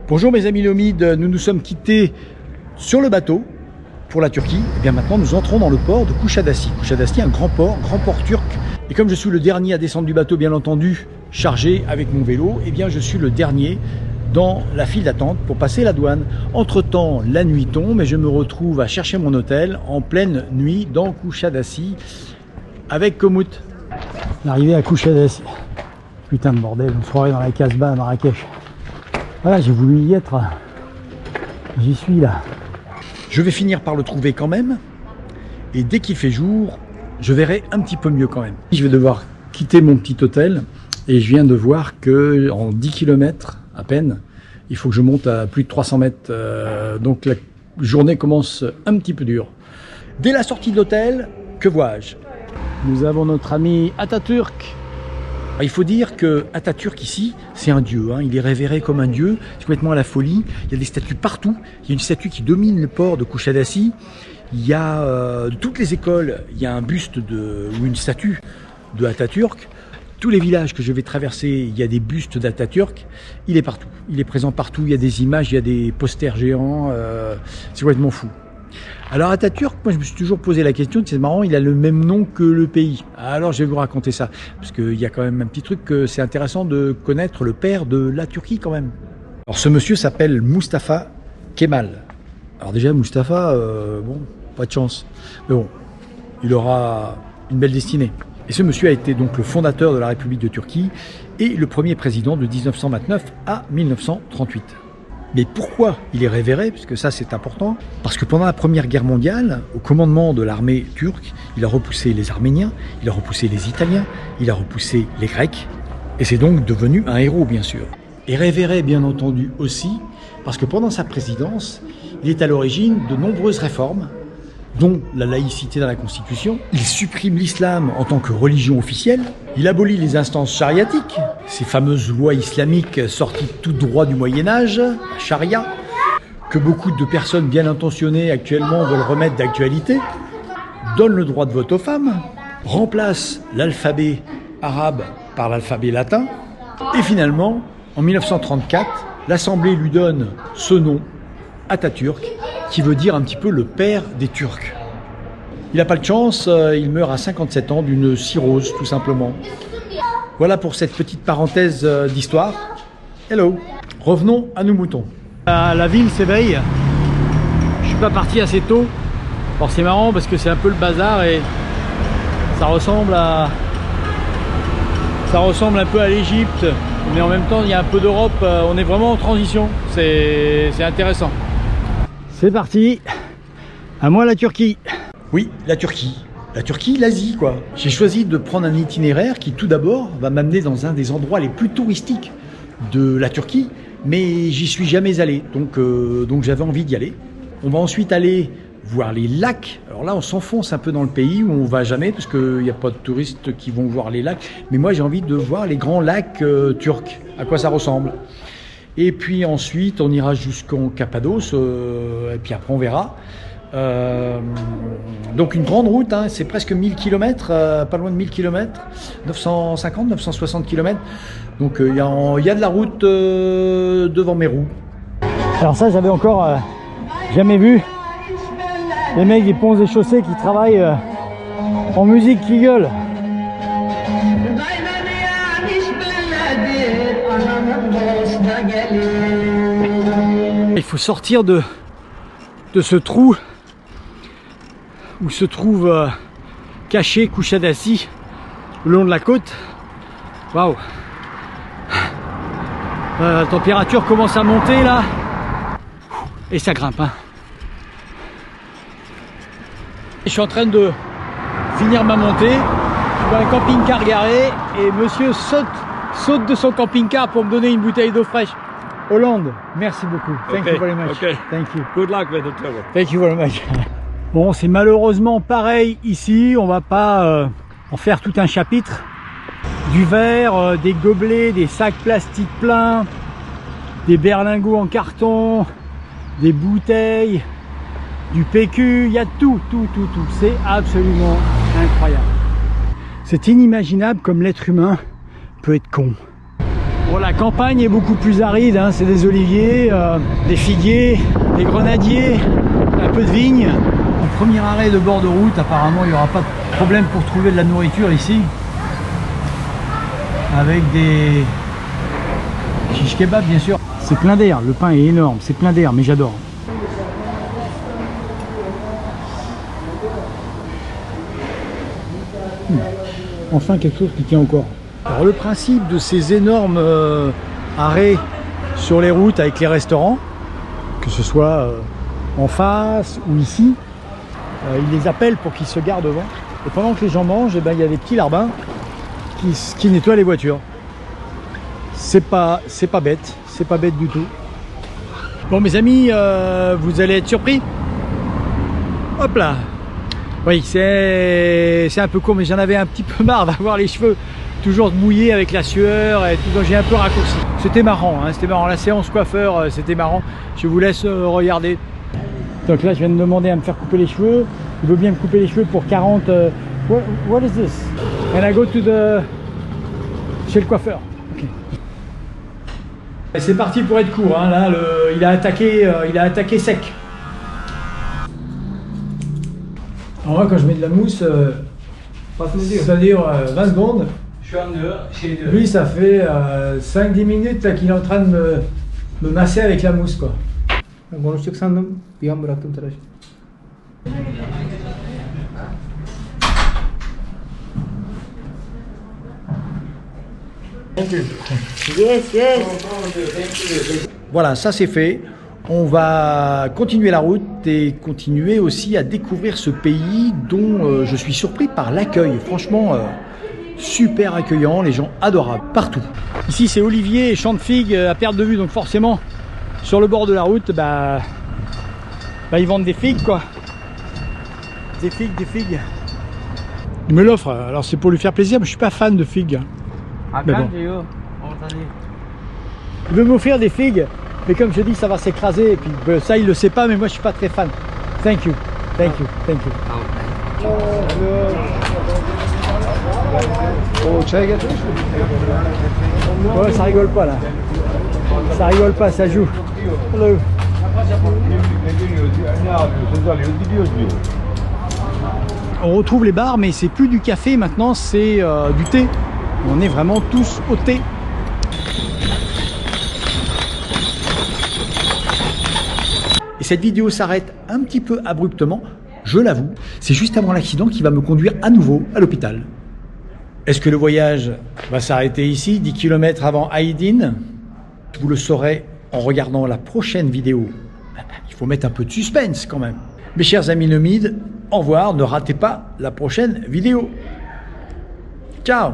Bonjour mes amis nomides, nous nous sommes quittés sur le bateau pour la Turquie. Et bien maintenant nous entrons dans le port de Kuşadası. Kuşadası, un grand port turc. Et comme je suis le dernier à descendre du bateau, bien entendu, chargé avec mon vélo, et bien je suis le dernier dans la file d'attente pour passer la douane. Entre-temps, la nuit tombe et je me retrouve à chercher mon hôtel en pleine nuit dans Kuşadası avec Komout. Arrivé à Kuşadası. Putain de bordel, on se croirait dans la Casbah à Marrakech. Voilà, j'ai voulu y être. J'y suis là. Je vais finir par le trouver quand même. Et dès qu'il fait jour, je verrai un petit peu mieux quand même. Je vais devoir quitter mon petit hôtel. Et je viens de voir que en 10 km à peine, il faut que je monte à plus de 300 mètres. Donc la journée commence un petit peu dure. Dès la sortie de l'hôtel, que vois-je? Nous avons notre ami Atatürk. Il faut dire que Atatürk ici, c'est un dieu, hein. Il est révéré comme un dieu, c'est complètement à la folie. Il y a des statues partout. Il y a une statue qui domine le port de Kuşadası. Il y a de toutes les écoles, il y a un buste ou une statue de Atatürk. Tous les villages que je vais traverser, il y a des bustes d'Atatürk. Il est partout, il est présent partout. Il y a des images, il y a des posters géants. C'est complètement fou. Alors Atatürk, moi je me suis toujours posé la question, c'est marrant, il a le même nom que le pays. Alors je vais vous raconter ça, parce qu'il y a quand même un petit truc que c'est intéressant de connaître le père de la Turquie quand même. Alors ce monsieur s'appelle Mustafa Kemal. Alors déjà Mustafa, bon, pas de chance. Mais bon, il aura une belle destinée. Et ce monsieur a été donc le fondateur de la République de Turquie et le premier président de 1929 à 1938. Mais pourquoi il est révéré? Puisque ça c'est important. Parce que pendant la Première Guerre mondiale, au commandement de l'armée turque, il a repoussé les Arméniens, il a repoussé les Italiens, il a repoussé les Grecs. Et c'est donc devenu un héros bien sûr. Et révéré bien entendu aussi, parce que pendant sa présidence, il est à l'origine de nombreuses réformes, dont la laïcité dans la Constitution. Il supprime l'islam en tant que religion officielle. Il abolit les instances chariatiques, ces fameuses lois islamiques sorties tout droit du Moyen-Âge, la charia, que beaucoup de personnes bien intentionnées actuellement veulent remettre d'actualité. Donne le droit de vote aux femmes, remplace l'alphabet arabe par l'alphabet latin. Et finalement, en 1934, l'Assemblée lui donne ce nom, Atatürk, qui veut dire un petit peu le père des Turcs. Il n'a pas de chance, il meurt à 57 ans d'une cirrhose tout simplement. Voilà pour cette petite parenthèse d'histoire. Hello. Revenons à nos moutons. La ville s'éveille. Je suis pas parti assez tôt. Alors c'est marrant parce que c'est un peu le bazar et ça ressemble un peu à l'Égypte, mais en même temps il y a un peu d'Europe. On est vraiment en transition. C'est intéressant. C'est parti. À moi la Turquie. Oui, la Turquie. La Turquie, l'Asie, quoi. J'ai choisi de prendre un itinéraire qui, tout d'abord, va m'amener dans un des endroits les plus touristiques de la Turquie, mais j'y suis jamais allé, donc j'avais envie d'y aller. On va ensuite aller voir les lacs. Alors là, on s'enfonce un peu dans le pays où on va jamais, parce qu'il n'y a pas de touristes qui vont voir les lacs. Mais moi, j'ai envie de voir les grands lacs turcs, à quoi ça ressemble. Et puis ensuite, on ira jusqu'en Cappadoce, et puis après, on verra. Donc une grande route, hein, c'est presque 1000 km, pas loin de 1000 km, 950, 960 km. Donc il y a de la route devant mes roues. Alors ça, j'avais encore jamais vu les mecs des ponts et chaussées qui travaillent en musique qui gueulent. Il faut sortir de ce trou où se trouve caché Kuşadası, le long de la côte. Waouh! La température commence à monter là et ça grimpe, hein. Je suis en train de finir ma montée. Je vois un camping-car garé et monsieur saute de son camping-car pour me donner une bouteille d'eau fraîche. Hollande, merci beaucoup. Thank you very much. Okay. Thank you. Good luck with the tour. Thank you very much. Bon, c'est malheureusement pareil ici. On va pas en faire tout un chapitre. Du verre, des gobelets, des sacs plastiques pleins, des berlingots en carton, des bouteilles, du PQ, il y a tout. C'est absolument incroyable. C'est inimaginable comme l'être humain peut être con. Bon, la campagne est beaucoup plus aride, hein. C'est des oliviers, des figuiers, des grenadiers, un peu de vignes. Au premier arrêt de bord de route, apparemment il n'y aura pas de problème pour trouver de la nourriture ici. Avec des shish kebab bien sûr. C'est plein d'air, le pain est énorme, c'est plein d'air, mais j'adore. Enfin quelque chose qui tient encore. Alors le principe de ces énormes arrêts sur les routes avec les restaurants, que ce soit en face ou ici, ils les appellent pour qu'ils se garent devant. Et pendant que les gens mangent, eh ben, il y a des petits larbins qui nettoient les voitures. C'est pas bête du tout. Bon mes amis, vous allez être surpris. Hop là. Oui, c'est un peu court, mais j'en avais un petit peu marre d'avoir les cheveux toujours mouillés avec la sueur et tout, donc j'ai un peu raccourci. C'était marrant, hein, c'était marrant. La séance coiffeur, c'était marrant. Je vous laisse regarder. Donc là, je viens de demander à me faire couper les cheveux. Il veut bien me couper les cheveux pour 40. What is this? And I go to the... chez le coiffeur. Okay. C'est parti pour être court. Hein. Là, il a attaqué sec. Alors moi, quand je mets de la mousse, c'est-à-dire 20 secondes. Şu anda şeyde. Lui, ça fait 5-10 minutes qu'il est en train de me masser avec la mousse, quoi. Konuşacak sandım. Bir an bıraktım tıraşı. Yes, yes. Voilà, ça c'est fait. On va continuer la route et continuer aussi à découvrir ce pays dont je suis surpris par l'accueil. Franchement, super accueillant, les gens adorables, partout. Ici, c'est olivier et champs de figues à perte de vue, donc forcément, sur le bord de la route, ils vendent des figues, quoi. Des figues. Il me l'offre, alors c'est pour lui faire plaisir, mais je suis pas fan de figues. Mais bon. Il veut m'offrir des figues, mais comme je dis, ça va s'écraser, et puis ça, il le sait pas, mais moi, je suis pas très fan. Thank you. Ouais, ça rigole pas là. Ça rigole pas, ça joue. Hello. On retrouve les bars, mais c'est plus du café maintenant, c'est du thé. On est vraiment tous au thé. Et cette vidéo s'arrête un petit peu abruptement, je l'avoue. C'est juste avant l'accident qui va me conduire à nouveau à l'hôpital. Est-ce que le voyage va s'arrêter ici, 10 km avant Aydin? Vous le saurez en regardant la prochaine vidéo. Il faut mettre un peu de suspense quand même. Mes chers amis nomides, au revoir, ne ratez pas la prochaine vidéo. Ciao!